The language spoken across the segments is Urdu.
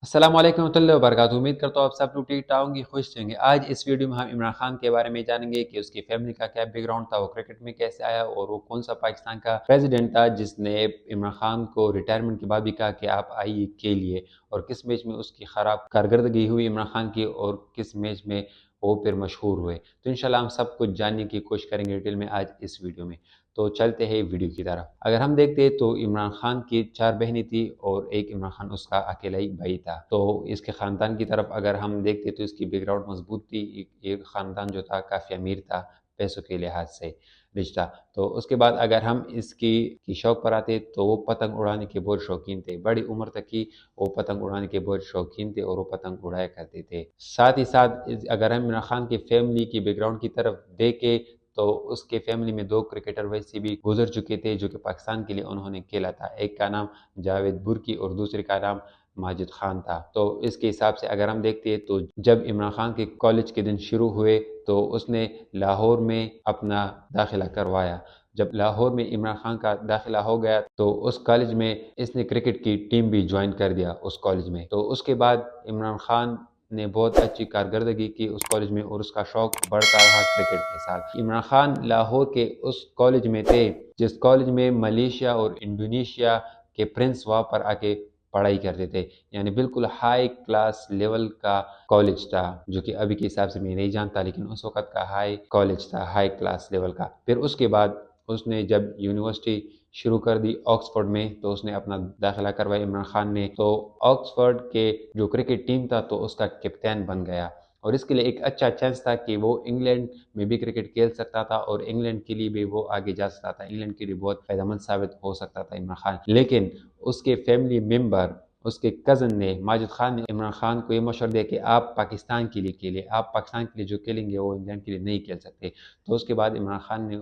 السلام علیکم ورحمۃ اللہ وبرکاتہ۔ امید کرتا ہوں آپ سب لوگ ٹھیک ٹھاک ہوں گے، خوش ہوں گے۔ آج اس ویڈیو میں ہم عمران خان کے بارے میں جانیں گے کہ اس کی فیملی کا کیا بیک گراؤنڈ تھا، وہ کرکٹ میں کیسے آیا اور وہ کون سا پاکستان کا پریزیڈنٹ تھا جس نے عمران خان کو ریٹائرمنٹ کے بعد بھی کہا کہ آپ آئیے کے لیے، اور کس میچ میں اس کی خراب کارکردگی ہوئی عمران خان کی اور کس میچ میں وہ پھر مشہور ہوئے۔ تو انشاءاللہ ہم سب کچھ جاننے کی کوشش کریں گے ڈیٹیل میں آج اس ویڈیو میں۔ تو چلتے ہیں ویڈیو کی طرف۔ اگر ہم دیکھتے ہیں تو عمران خان کی 4 بہنیں تھی اور ایک عمران خان اس کا اکیلا ہی بھائی تھا۔ تو اس کے خاندان کی طرف اگر ہم دیکھتے تو اس کی بیک گراؤنڈ مضبوط تھی، یہ خاندان جو تھا کافی امیر تھا پیسوں کے لحاظ سے رشتہ۔ تو اس کے بعد اگر ہم اس کی شوق پر آتے تو وہ پتنگ اڑانے کے بہت شوقین تھے، بڑی عمر تک ہی وہ پتنگ اڑانے کے بہت شوقین تھے اور وہ پتنگ اڑایا کرتے تھے۔ ساتھ ہی ساتھ اگر ہم عمران خان کی فیملی کی بیک گراؤنڈ کی طرف دیکھیں تو اس کے فیملی میں 2 کرکٹر ویسے بھی گزر چکے تھے جو کہ پاکستان کے لیے انہوں نے کھیلا تھا، ایک کا نام جاوید برکی اور دوسرے کا نام ماجد خان تھا۔ تو اس کے حساب سے اگر ہم دیکھتے ہیں تو جب عمران خان کے کالج کے دن شروع ہوئے تو اس نے لاہور میں اپنا داخلہ کروایا۔ جب لاہور میں عمران خان کا داخلہ ہو گیا تو اس کالج میں اس نے کرکٹ کی ٹیم بھی جوائن کر دیا اس کالج میں۔ تو اس کے بعد عمران خان نے بہت اچھی کارکردگی کی اس کالج میں اور اس کا شوق بڑھتا رہا کرکٹ کے ساتھ۔ عمران خان لاہور کے اس کالج میں تھے جس کالج میں ملیشیا اور انڈونیشیا کے پرنس وہاں پر آ کے پڑھائی کرتے تھے، یعنی بالکل ہائی کلاس لیول کا کالج تھا، جو کہ ابھی کے حساب سے میں نہیں جانتا لیکن اس وقت کا ہائی کالج تھا، ہائی کلاس لیول کا۔ پھر اس کے بعد اس نے جب یونیورسٹی شروع کر دی آکسفورڈ میں تو اس نے اپنا داخلہ کروایا عمران خان نے، تو آکسفورڈ کے جو کرکٹ ٹیم تھا تو اس کا کپتان بن گیا، اور اس کے لیے ایک اچھا چانس تھا کہ وہ انگلینڈ میں بھی کرکٹ کھیل سکتا تھا اور انگلینڈ کے لیے بھی وہ آگے جا سکتا تھا، انگلینڈ کے لیے بہت فائدہ مند ثابت ہو سکتا تھا عمران خان۔ لیکن اس کے فیملی ممبر، اس کے کزن نے، ماجد خان نے عمران خان کو یہ مشورہ دیا کہ آپ پاکستان کے لیے کھیلیں، آپ پاکستان کے لیے جو کھیلیں گے وہ انگلینڈ کے لیے نہیں کھیل سکتے۔ تو اس کے بعد عمران خان نے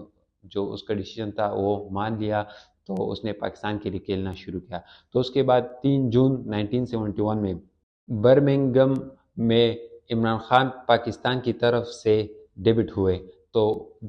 جو اس کا ڈیسیجن تھا وہ مان لیا، تو اس نے پاکستان کے لیے کھیلنا شروع کیا۔ تو اس کے بعد 3 جون 1971 میں برمنگھم میں عمران خان پاکستان کی طرف سے ڈیبٹ ہوئے۔ تو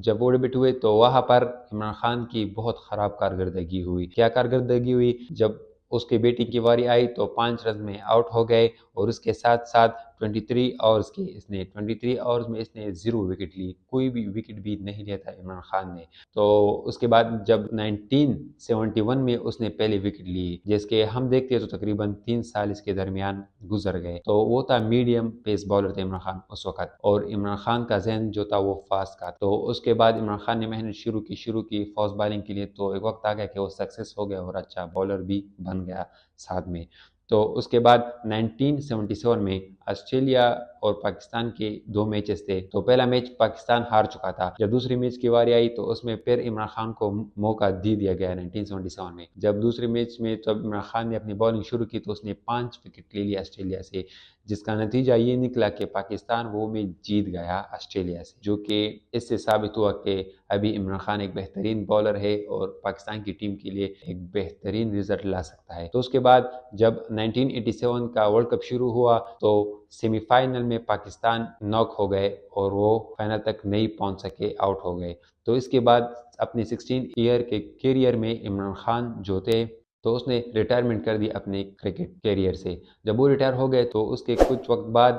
جب وہ ڈیبٹ ہوئے تو وہاں پر عمران خان کی بہت خراب کارکردگی ہوئی۔ کیا کارکردگی ہوئی؟ جب اس کی بیٹنگ کی باری آئی تو 5 رن میں آؤٹ ہو گئے، اور اس کے ساتھ ساتھ 23 اوورز کی اس نے 23 اوورز میں اس نے 0 وکٹ لی، کوئی بھی وکٹ بھی نہیں لیا تھا عمران خان نے۔ تو اس کے بعد جب 1971 میں اس نے پہلی وکٹ لی، جس کے ہم دیکھتے ہیں تو تقریباً 3 سال اس کے درمیان گزر گئے، تو وہ تھا میڈیم پیس بالر تھا عمران خان اس وقت، اور عمران خان کا ذہن جو تھا وہ فاسٹ کا۔ تو اس کے بعد عمران خان نے محنت شروع کی فاسٹ بالنگ کے لیے، تو ایک وقت آ گیا کہ وہ سکسیس ہو گیا اور اچھا بالر بھی بن گیا ساتھ میں۔ تو اس کے بعد 1977 میں آسٹریلیا اور پاکستان کے 2 میچز تھے، تو پہلا میچ پاکستان ہار چکا تھا۔ جب دوسری میچ کی باری آئی تو اس میں پھر عمران خان کو موقع دے دیا گیا 1977 میں۔ جب دوسرے میچ میں جب عمران خان نے اپنی بالنگ شروع کی تو اس نے 5 وکٹ لے لی آسٹریلیا سے، جس کا نتیجہ یہ نکلا کہ پاکستان وہ میچ جیت گیا آسٹریلیا سے، جو کہ اس سے ثابت ہوا کہ ابھی عمران خان ایک بہترین بالر ہے اور پاکستان کی ٹیم کے لیے ایک بہترین رزلٹ لا سکتا ہے۔ تو اس کے بعد جب 1987 کا ورلڈ کپ شروع ہوا تو سیمی فائنل میں پاکستان ناک ہو گئے اور وہ فائنل تک نہیں پہنچ سکے، آؤٹ ہو گئے۔ تو اس کے بعد اپنی 16 ایئر کے کیریئر میں عمران خان جو تھے تو اس نے ریٹائرمنٹ کر دی اپنے کرکٹ کیریئر سے۔ جب وہ ریٹائر ہو گئے تو اس کے کچھ وقت بعد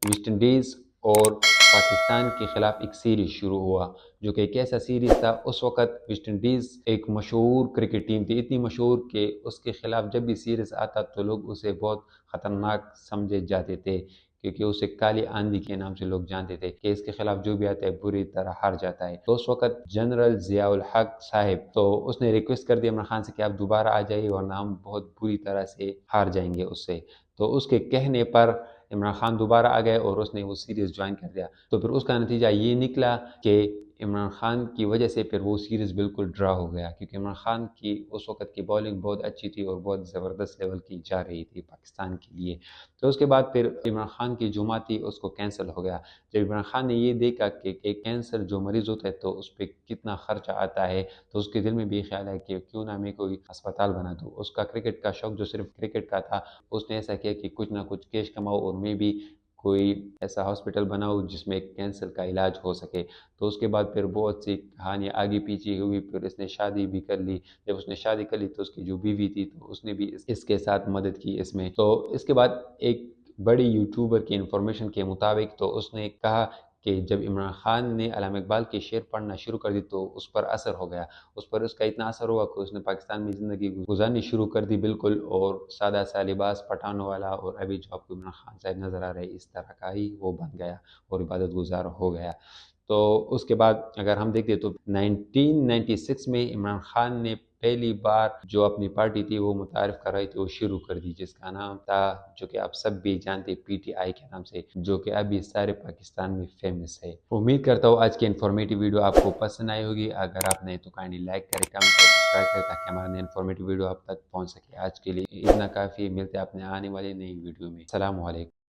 ویسٹ انڈیز اور پاکستان کے خلاف ایک سیریز شروع ہوا، جو کہ ایک ایسا سیریز تھا، اس وقت ویسٹ انڈیز ایک مشہور کرکٹ ٹیم تھی، اتنی مشہور کہ اس کے خلاف جب بھی سیریز آتا تو لوگ اسے بہت خطرناک سمجھے جاتے تھے، کیونکہ اسے کالی آندھی کے نام سے لوگ جانتے تھے کہ اس کے خلاف جو بھی آتا ہے بری طرح ہار جاتا ہے۔ تو اس وقت جنرل ضیاء الحق صاحب، تو اس نے ریکویسٹ کر دی عمران خان سے کہ آپ دوبارہ آ جائیے ورنہ ہم بہت بری طرح سے ہار جائیں گے اس سے۔ تو اس کے کہنے پر عمران خان دوبارہ آ گئے اور اس نے وہ سیریز جوائن کر دیا۔ تو پھر اس کا نتیجہ یہ نکلا کہ عمران خان کی وجہ سے پھر وہ سیریز بالکل ڈرا ہو گیا، کیونکہ عمران خان کی اس وقت کی بالنگ بہت اچھی تھی اور بہت زبردست لیول کی جا رہی تھی پاکستان کے لیے۔ تو اس کے بعد پھر عمران خان کی جو مات تھی اس کو کینسل ہو گیا۔ جب عمران خان نے یہ دیکھا کہ ایک کینسر جو مریض ہوتا ہے تو اس پہ کتنا خرچہ آتا ہے، تو اس کے دل میں بھی خیال ہے کہ کیوں نہ میں کوئی اسپتال بنا دوں۔ اس کا کرکٹ کا شوق جو صرف کرکٹ کا تھا، اس نے ایسا کیا کہ کچھ نہ کچھ کیش کماؤ اور میں بھی کوئی ایسا ہاسپٹل بناؤ جس میں کینسر کا علاج ہو سکے۔ تو اس کے بعد پھر بہت سی کہانیاں آگے پیچھے ہوئی، پھر اس نے شادی بھی کر لی۔ جب اس نے شادی کر لی تو اس کی جو بیوی تھی تو اس نے بھی اس کے ساتھ مدد کی اس میں۔ تو اس کے بعد ایک بڑی یوٹیوبر کی انفارمیشن کے مطابق تو اس نے کہا کہ جب عمران خان نے علامہ اقبال کے شعر پڑھنا شروع کر دی تو اس پر اثر ہو گیا، اس کا اتنا اثر ہوا کہ اس نے پاکستان میں زندگی گزارنی شروع کر دی بالکل، اور سادہ سا لباس پٹھانوں والا، اور ابھی جو آپ کو عمران خان صاحب نظر آ رہے اس طرح کا ہی وہ بن گیا اور عبادت گزار ہو گیا۔ تو اس کے بعد اگر ہم دیکھتے تو 1996 میں عمران خان نے پہلی بار جو اپنی پارٹی تھی وہ متعارف کرائی تھی، وہ شروع کر دی، جس کا نام تھا، جو کہ آپ سب بھی جانتے، پی ٹی آئی کے نام سے، جو کہ ابھی سارے پاکستان میں فیمس ہے۔ امید کرتا ہوں آج کی انفارمیٹیو ویڈیو آپ کو پسند آئی ہوگی۔ اگر آپ نے تو کائنڈلی لائک کریں، کمنٹ کریں، سبسکرائب کریں تاکہ ہمارا نئی انفارمیٹیو ویڈیو آپ تک پہنچ سکے۔ آج کے لیے اتنا کافی، ملتے ہیں اپنے آنے والے نئی ویڈیو میں۔ السلام علیکم۔